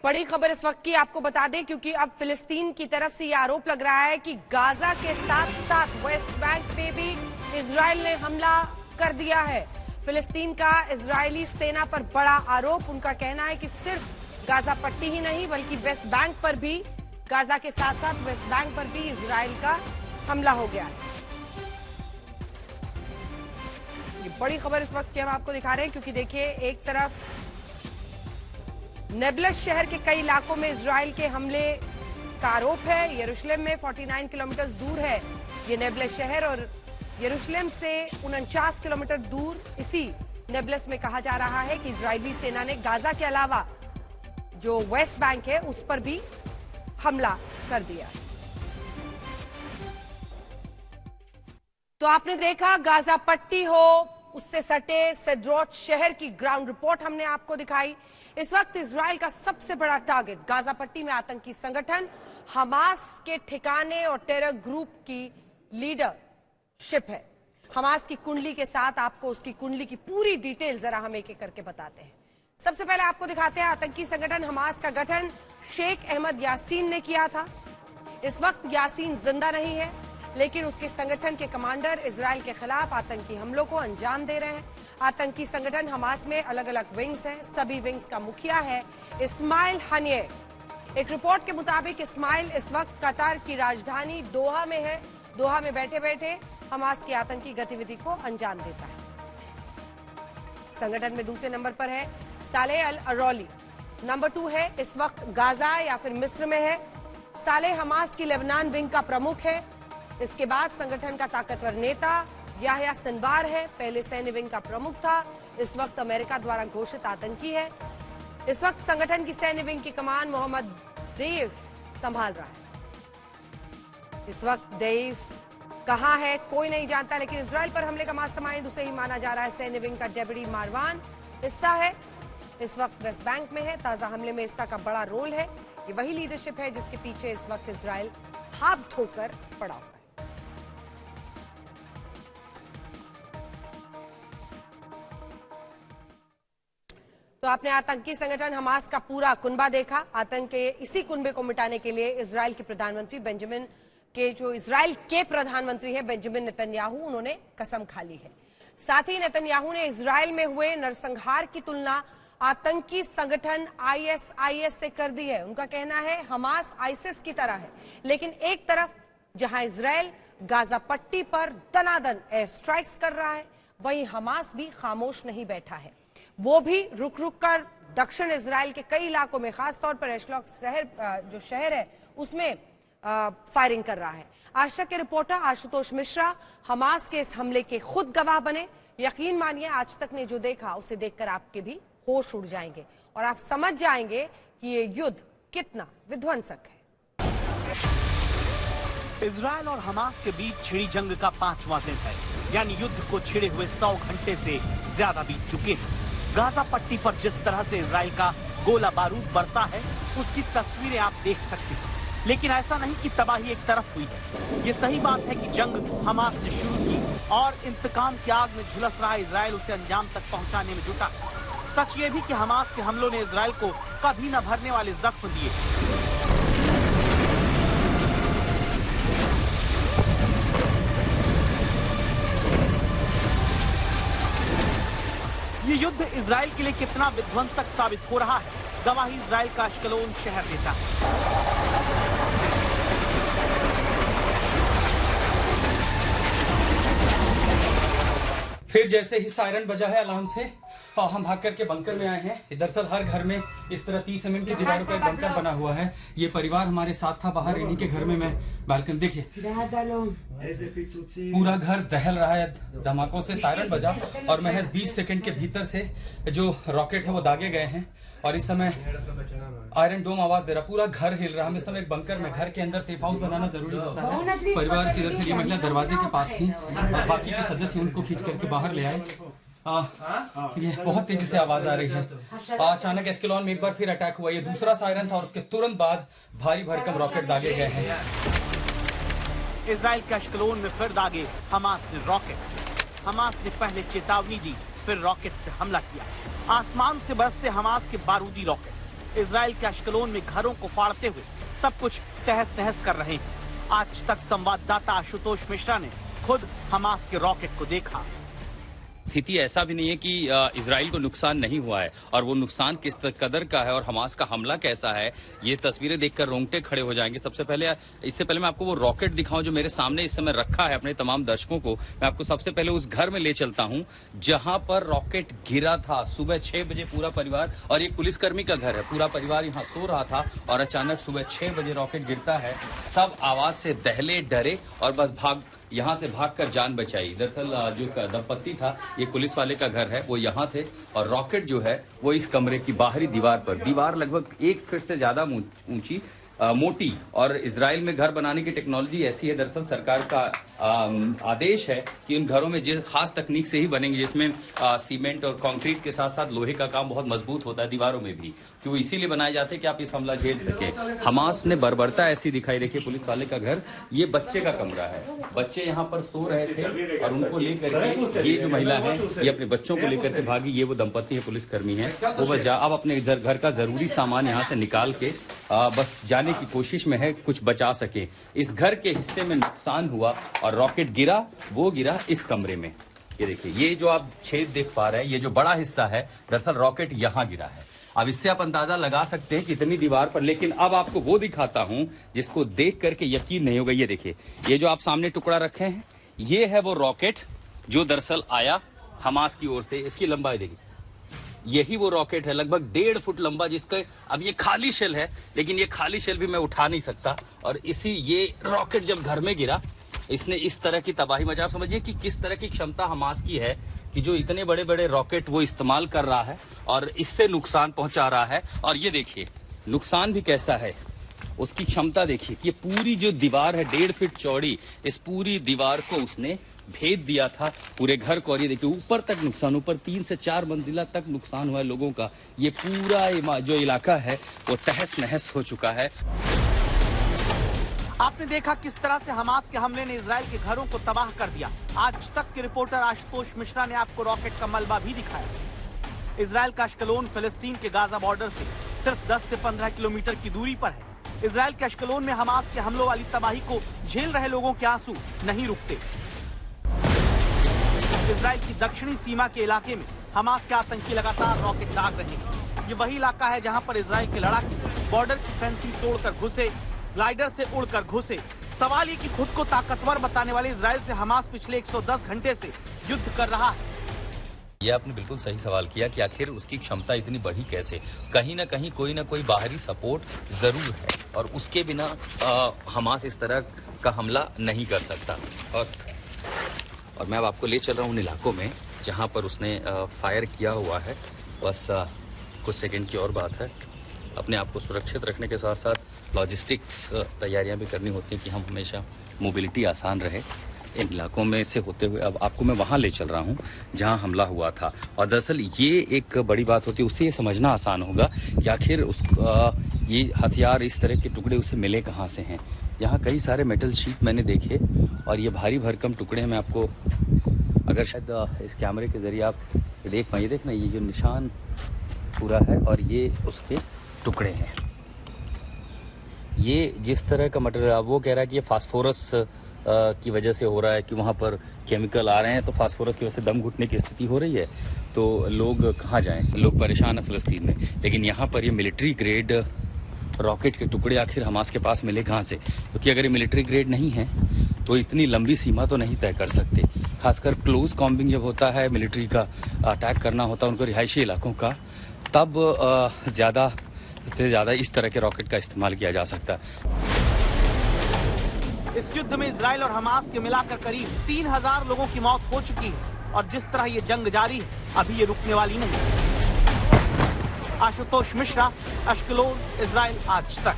बड़ी खबर इस वक्त की आपको बता दें, क्योंकि अब फिलिस्तीन की तरफ से यह आरोप लग रहा है कि गाजा के साथ साथ वेस्ट बैंक पे भी इजराइल ने हमला कर दिया है। फिलिस्तीन का इजरायली सेना पर बड़ा आरोप। उनका कहना है कि सिर्फ गाजा पट्टी ही नहीं बल्कि वेस्ट बैंक पर भी, गाजा के साथ साथ वेस्ट बैंक पर भी इजराइल का हमला हो गया है। ये बड़ी खबर इस वक्त की हम आपको दिखा रहे हैं, क्योंकि देखिए एक तरफ नेबलस शहर के कई इलाकों में इजराइल के हमले का आरोप है। यरूशलेम में 49 किलोमीटर दूर है ये नेबलस शहर, और यरूशलेम से 49 किलोमीटर दूर इसी नेबलस में कहा जा रहा है कि इजरायली सेना ने गाजा के अलावा जो वेस्ट बैंक है उस पर भी हमला कर दिया। तो आपने देखा गाजा पट्टी हो, उससे सटे सेड्रोट शहर की ग्राउंड रिपोर्ट हमने आपको दिखाई। इस वक्त इजराइल का सबसे बड़ा टारगेट गाजा पट्टी में आतंकी संगठन हमास के ठिकाने और टेरर ग्रुप की लीडरशिप है। हमास की कुंडली के साथ आपको उसकी कुंडली की पूरी डिटेल जरा हम एक एक करके बताते हैं। सबसे पहले आपको दिखाते हैं आतंकी संगठन हमास का गठन शेख अहमद यासीन ने किया था। इस वक्त यासीन जिंदा नहीं है, लेकिन उसके संगठन के कमांडर इजराइल के खिलाफ आतंकी हमलों को अंजाम दे रहे हैं। आतंकी संगठन हमास में अलग अलग विंग्स हैं। सभी विंग्स का मुखिया है इस्माइल हनिये। एक रिपोर्ट के मुताबिक इस्माइल इस वक्त कतार की राजधानी दोहा में है। दोहा में बैठे बैठे हमास की आतंकी गतिविधि को अंजाम देता है। संगठन में दूसरे नंबर पर है साले अल अरौली। नंबर 2 है, इस वक्त गाजा या फिर मिस्र में है। साले हमास की लेबनान विंग का प्रमुख है। इसके बाद संगठन का ताकतवर नेता याह्या सिनवार है। पहले सैन्य विंग का प्रमुख था, इस वक्त अमेरिका द्वारा घोषित आतंकी है। इस वक्त संगठन की सैन्य विंग की कमान मोहम्मद देफ संभाल रहा है। इस वक्त देफ कहां है कोई नहीं जानता, लेकिन इजराइल पर हमले का मास्टरमाइंड उसे ही माना जा रहा है। सैन्य विंग का डेप्यूटी मारवान हिस्सा है, इस वक्त वेस्ट बैंक में है। ताजा हमले में हिस्सा का बड़ा रोल है। ये वही लीडरशिप है जिसके पीछे इस वक्त इजराइल हाथ धोकर पड़ा हुआ है। तो आपने आतंकी संगठन हमास का पूरा कुनबा देखा। आतंक के इसी कुनबे को मिटाने के लिए इजराइल के प्रधानमंत्री इजराइल के प्रधानमंत्री हैं बेंजामिन नेतन्याहू, उन्होंने कसम खा ली है। साथ ही नेतन्याहू ने इजराइल में हुए नरसंहार की तुलना आतंकी संगठन आईएसआईएस से कर दी है। उनका कहना है हमास आईसिस की तरह है, लेकिन एक तरफ जहां इजराइल गाजा पट्टी पर दनादन एयर स्ट्राइक्स कर रहा है, वहीं हमास भी खामोश नहीं बैठा है। वो भी रुक रुक कर दक्षिण इजराइल के कई इलाकों में, खासतौर पर एशलॉक जो शहर है उसमें फायरिंग कर रहा है। आज तक के रिपोर्टर आशुतोष मिश्रा हमास के इस हमले के खुद गवाह बने। यकीन मानिए आज तक ने जो देखा उसे देखकर आपके भी होश उड़ जाएंगे और आप समझ जाएंगे कि ये युद्ध कितना विध्वंसक है। इजराइल और हमास के बीच छिड़ी जंग का 5वां दिन है, यानी युद्ध को छिड़े हुए 100 घंटे से ज्यादा बीत चुके हैं। गाजा पट्टी पर जिस तरह से इजराइल का गोला बारूद बरसा है उसकी तस्वीरें आप देख सकते हैं, लेकिन ऐसा नहीं कि तबाही एक तरफ हुई है। ये सही बात है कि जंग हमास ने शुरू की और इंतकाम की आग में झुलस रहा इजराइल उसे अंजाम तक पहुंचाने में जुटा। सच ये भी कि हमास के हमलों ने इजराइल को कभी न भरने वाले जख्म दिए। ये युद्ध इजराइल के लिए कितना विध्वंसक साबित हो रहा है, गवाही इजराइल का अश्कलोन शहर देता है। फिर जैसे ही सायरन बजा है अलार्म से, हम भाग करके बंकर में आए हैं। दरअसल हर घर में इस तरह 30 mm की दीवारों का एक बंकर बना हुआ है। ये परिवार हमारे साथ था बाहर, इन्हीं के घर में मैं बालकनी देखिए पूरा घर दहल रहा है धमाकों से। सायरन बजा और महज 20 सेकंड के भीतर से जो रॉकेट है वो दागे गए हैं और इस समय आयरन डोम आवाज दे रहा, पूरा घर हिल रहा। हम इस समय एक बंकर में, घर के अंदर सेफ हाउस बनाना जरूरी होता है। परिवार की तरफ से ये महिला दरवाजे के पास थी और बाकी के सदस्य उनको खींच करके बाहर ले आए। ये बहुत तेजी से आवाज आ रही है। अचानक एस्केलॉन में एक बार फिर अटैक हुआ। ये दूसरा सायरन था और उसके तुरंत बाद भारी भरकम रॉकेट दागे गए हैं। इजराइल के एस्केलॉन में फिर दागे हमास ने रॉकेट। हमास ने पहले चेतावनी दी, फिर रॉकेट से हमला किया। आसमान से बरसते हमास के बारूदी रॉकेट। इजराइल के अश्कलोन में घरों को फाड़ते हुए सब कुछ तहस नहस कर रहे हैं। आज तक संवाददाता आशुतोष मिश्रा ने खुद हमास के रॉकेट को देखा। स्थिति ऐसा भी नहीं है कि इजराइल को नुकसान नहीं हुआ है, और वो नुकसान किस कदर का है और हमास का हमला कैसा है, ये तस्वीरें देखकर रोंगटे खड़े हो जाएंगे। इससे पहले मैं आपको वो रॉकेट दिखाऊं जो मेरे सामने इस समय रखा है अपने तमाम दर्शकों को। मैं आपको सबसे पहले उस घर में ले चलता हूं जहां पर रॉकेट गिरा था। सुबह 6 बजे पूरा परिवार, और एक पुलिसकर्मी का घर है, पूरा परिवार यहाँ सो रहा था और अचानक सुबह 6 बजे रॉकेट गिरता है। सब आवाज से दहले, डरे और बस यहाँ से भागकर जान बचाई। दरअसल जो दंपत्ति था, ये पुलिस वाले का घर है, वो यहाँ थे और रॉकेट जो है वो इस कमरे की बाहरी दीवार लगभग 1 फीट से ज्यादा ऊंची, मोटी, और इजराइल में घर बनाने की टेक्नोलॉजी ऐसी है, दरअसल सरकार का आदेश है कि उन घरों में जिस खास तकनीक से ही बनेंगे जिसमें सीमेंट और कंक्रीट के साथ साथ लोहे का काम बहुत मजबूत होता है दीवारों में भी, कि वो इसीलिए बनाए जाते हैं कि आप इस हमला झेल सके। हमास ने बर्बरता ऐसी दिखाई। देखिए पुलिस वाले का घर, ये बच्चे का कमरा है, बच्चे यहाँ पर सो रहे थे और उनको लेकर के ये जो महिला है ये अपने बच्चों को लेकर के भागी। ये वो दंपत्ति है, पुलिसकर्मी है, वो बस अब अपने घर का जरूरी सामान यहाँ से निकाल के बस जाने की कोशिश में है, कुछ बचा सके। इस घर के हिस्से में नुकसान हुआ और रॉकेट गिरा, वो गिरा इस कमरे में। ये देखिए, ये जो आप छेद देख पा रहे हैं, ये जो बड़ा हिस्सा है, दरअसल रॉकेट यहाँ गिरा है। अब इससे आप अंदाजा लगा सकते हैं कितनी दीवार पर। लेकिन अब आपको वो दिखाता हूं जिसको देख करके यकीन नहीं होगा। ये देखिए, ये जो आप सामने टुकड़ा रखे हैं, ये है वो रॉकेट जो दरअसल आया हमास की ओर से। इसकी लंबाई देखिए, यही वो रॉकेट है, लगभग 1.5 फुट लंबा, जिसका अब ये खाली शेल है, लेकिन ये खाली शेल भी मैं उठा नहीं सकता। और ये रॉकेट जब घर में गिरा, इसने इस तरह की तबाही मचा। आप समझिए कि किस तरह की क्षमता हमास की है कि जो इतने बड़े बड़े रॉकेट वो इस्तेमाल कर रहा है और इससे नुकसान पहुंचा रहा है। और ये देखिए नुकसान भी कैसा है, उसकी क्षमता देखिए। ये पूरी जो दीवार है 1.5 फीट चौड़ी, इस पूरी दीवार को उसने भेद दिया था, पूरे घर को। और ये देखिए ऊपर तक नुकसान, ऊपर 3 से 4 मंजिला तक नुकसान हुआ है लोगों का। ये पूरा जो इलाका है वो तहस नहस हो चुका है। आपने देखा किस तरह से हमास के हमले ने इजराइल के घरों को तबाह कर दिया। आज तक के रिपोर्टर आशुतोष मिश्रा ने आपको रॉकेट का मलबा भी दिखाया। इजराइल का अश्कलोन फिलिस्तीन के गाजा बॉर्डर से सिर्फ 10 से 15 किलोमीटर की दूरी पर है। इजराइल के अश्कलोन में हमास के हमलों वाली तबाही को झेल रहे लोगों के आंसू नहीं रुकते। इजराइल की दक्षिणी सीमा के इलाके में हमास के आतंकी लगातार रॉकेट दाग रहे हैं। ये वही इलाका है जहां पर इजराइल के लड़ाके बॉर्डर की फेंसिंग तोड़कर घुसे, ग्लाइडर से उड़कर घुसे। सवाल ये कि खुद को ताकतवर बताने वाले इजराइल से हमास पिछले 110 घंटे से युद्ध कर रहा है। ये आपने बिल्कुल सही सवाल किया कि आखिर उसकी क्षमता इतनी बढ़ी कैसे। कहीं ना कहीं कोई ना कोई बाहरी सपोर्ट जरूर है, और उसके बिना हमास इस तरह का हमला नहीं कर सकता। और मैं अब आपको ले चल रहा हूँ उन इलाकों में जहाँ पर उसने फायर किया हुआ है। बस कुछ सेकंड की और बात है। अपने आप को सुरक्षित रखने के साथ साथ लॉजिस्टिक्स तैयारियां भी करनी होती हैं कि हम हमेशा मोबिलिटी आसान रहे इन इलाकों में से होते हुए। अब आपको मैं वहां ले चल रहा हूं जहां हमला हुआ था। और दरअसल ये एक बड़ी बात होती है, उससे ये समझना आसान होगा कि आखिर ये हथियार, इस तरह के टुकड़े उसे मिले कहाँ से हैं। यहाँ कई सारे मेटल शीट मैंने देखे और ये भारी भरकम टुकड़े हैं। मैं आपको अगर शायद इस कैमरे के जरिए आप देख पाइए, देखना ये जो निशान पूरा है और ये उसके टुकड़े हैं। ये जिस तरह का मटेरियल, वो कह रहा है कि ये फास्फोरस की वजह से हो रहा है, कि वहाँ पर केमिकल आ रहे हैं, तो फास्फोरस की वजह से दम घुटने की स्थिति हो रही है। तो लोग कहाँ जाएं, लोग परेशान है फिलिस्तीन में। लेकिन यहाँ पर ये मिलिट्री ग्रेड रॉकेट के टुकड़े आखिर हमास के पास मिले कहाँ से? क्योंकि अगर ये मिलिट्री ग्रेड नहीं है तो इतनी लंबी सीमा तो नहीं तय कर सकते। खासकर क्लोज कॉम्बिंग जब होता है, मिलिट्री का अटैक करना होता है उनको रिहायशी इलाकों का, तब ज़्यादा से ज़्यादा इस तरह के रॉकेट का इस्तेमाल किया जा सकता है। इस युद्ध में इजराइल और हमास के मिलाकर करीब 3000 लोगों की मौत हो चुकी है और जिस तरह ये जंग जारी है, अभी ये रुकने वाली नहीं। आशुतोष मिश्रा, अश्कलोन, इजराइल आज तक।